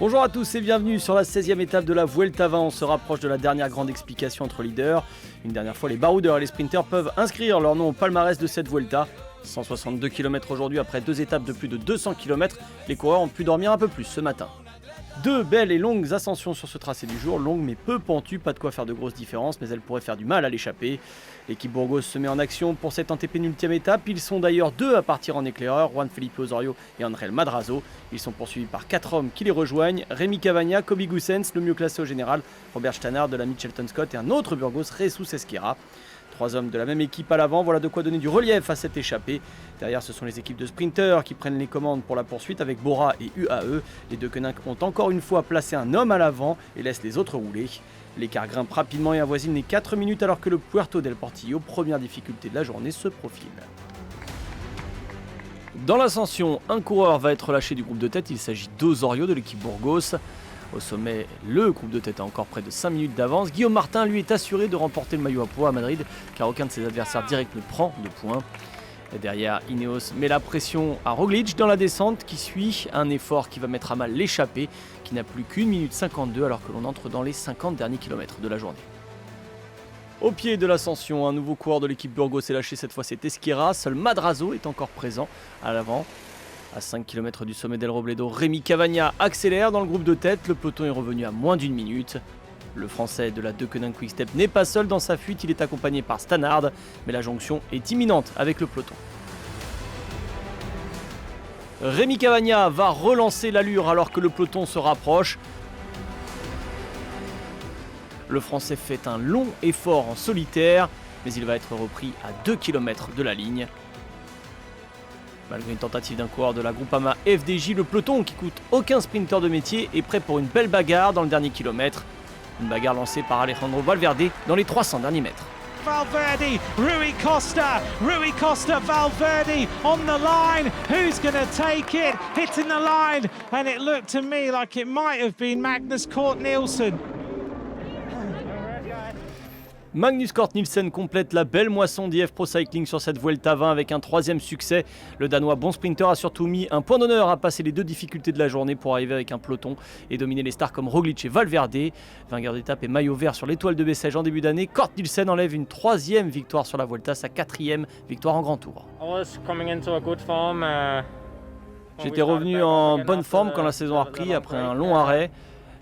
Bonjour à tous et bienvenue sur la 16e étape de la Vuelta 20. On se rapproche de la dernière grande explication entre leaders. Une dernière fois, les baroudeurs et les sprinters peuvent inscrire leur nom au palmarès de cette Vuelta. 162 km aujourd'hui après 2 étapes de plus de 200 km. Les coureurs ont pu dormir un peu plus ce matin. 2 belles et longues ascensions sur ce tracé du jour, longues mais peu pentues, pas de quoi faire de grosses différences, mais elles pourraient faire du mal à l'échappée. L'équipe Burgos se met en action pour cette antépénultième étape, ils sont d'ailleurs 2 à partir en éclaireur, Juan Felipe Osorio et André Madrazo. Ils sont poursuivis par 4 hommes qui les rejoignent, Rémi Cavagna, Kobe Goossens, le mieux classé au général, Robert Stannard de la Mitchelton Scott et un autre Burgos, Jesus Esquerra. 3 hommes de la même équipe à l'avant, voilà de quoi donner du relief à cette échappée. Derrière, ce sont les équipes de sprinters qui prennent les commandes pour la poursuite avec Bora et UAE. Les deux Koenig ont encore une fois placé un homme à l'avant et laissent les autres rouler. L'écart grimpe rapidement et avoisine les 4 minutes alors que le Puerto del Portillo, première difficulté de la journée, se profile. Dans l'ascension, un coureur va être lâché du groupe de tête, il s'agit d'Osorio de l'équipe Burgos. Au sommet, le groupe de tête a encore près de 5 minutes d'avance. Guillaume Martin, lui, est assuré de remporter le maillot à poids à Madrid, car aucun de ses adversaires directs ne prend de points. Et derrière, Ineos met la pression à Roglic dans la descente qui suit un effort qui va mettre à mal l'échappée, qui n'a plus qu'1 minute 52 alors que l'on entre dans les 50 derniers kilomètres de la journée. Au pied de l'ascension, un nouveau coureur de l'équipe Burgos est lâché, cette fois c'est Esquerra. Seul Madrazo est encore présent à l'avant. À 5 km du sommet d'El Robledo, Rémi Cavagna accélère dans le groupe de tête. Le peloton est revenu à moins d'1 minute. Le français de la De Koenig Quick-Step n'est pas seul dans sa fuite, il est accompagné par Stannard, mais la jonction est imminente avec le peloton. Rémi Cavagna va relancer l'allure alors que le peloton se rapproche. Le français fait un long effort en solitaire, mais il va être repris à 2 km de la ligne. Malgré une tentative d'un coureur de la Groupama FDJ, le peloton, qui coûte aucun sprinter de métier, est prêt pour une belle bagarre dans le dernier kilomètre. Une bagarre lancée par Alejandro Valverde dans les 300 derniers mètres. Valverde, Rui Costa, Valverde on the line. Who's going to take it? Hitting the line, and it looked to me like it might have been Magnus Cort Nielsen. Magnus Cort Nielsen complète la belle moisson d'IF Pro Cycling sur cette Vuelta 20 avec un 3e succès. Le Danois bon sprinter a surtout mis un point d'honneur à passer les 2 difficultés de la journée pour arriver avec un peloton et dominer les stars comme Roglic et Valverde. Vainqueur d'étape et maillot vert sur l'étoile de Bessèges en début d'année, Cort Nielsen enlève une 3e victoire sur la Vuelta, sa 4e victoire en grand tour. J'étais revenu en bonne forme quand la saison a repris après un long arrêt.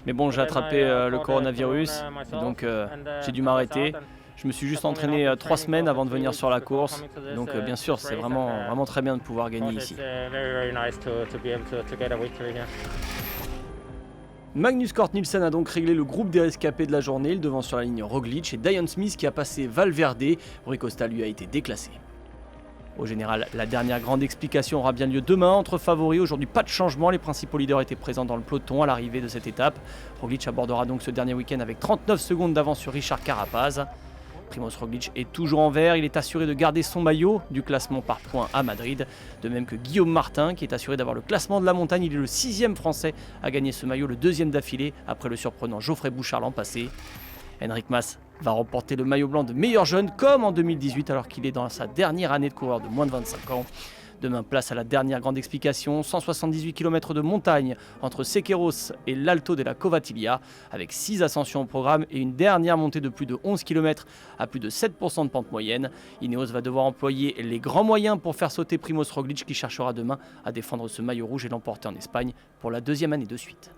Mais bon, j'ai attrapé le coronavirus, et donc j'ai dû m'arrêter. Je me suis juste entraîné 3 semaines avant de venir sur la course. Donc bien sûr, c'est vraiment très bien de pouvoir gagner ici. Magnus Cort Nielsen a donc réglé le groupe des rescapés de la journée. Il devance sur la ligne Roglic et Dion Smith qui a passé Valverde. Rui Costa lui a été déclassé. Au général, la dernière grande explication aura bien lieu demain entre favoris. Aujourd'hui, pas de changement. Les principaux leaders étaient présents dans le peloton à l'arrivée de cette étape. Roglic abordera donc ce dernier week-end avec 39 secondes d'avance sur Richard Carapaz. Primož Roglic est toujours en vert. Il est assuré de garder son maillot du classement par points à Madrid. De même que Guillaume Martin, qui est assuré d'avoir le classement de la montagne. Il est le 6e français à gagner ce maillot, le 2e d'affilée, après le surprenant Geoffrey Bouchard l'an passé. Enric Mas va remporter le maillot blanc de meilleur jeune comme en 2018 alors qu'il est dans sa dernière année de coureur de moins de 25 ans. Demain, place à la dernière grande explication, 178 km de montagne entre Sequeiros et l'Alto de la Covatilla avec 6 ascensions au programme et une dernière montée de plus de 11 km à plus de 7% de pente moyenne. Ineos va devoir employer les grands moyens pour faire sauter Primož Roglic qui cherchera demain à défendre ce maillot rouge et l'emporter en Espagne pour la 2e année de suite.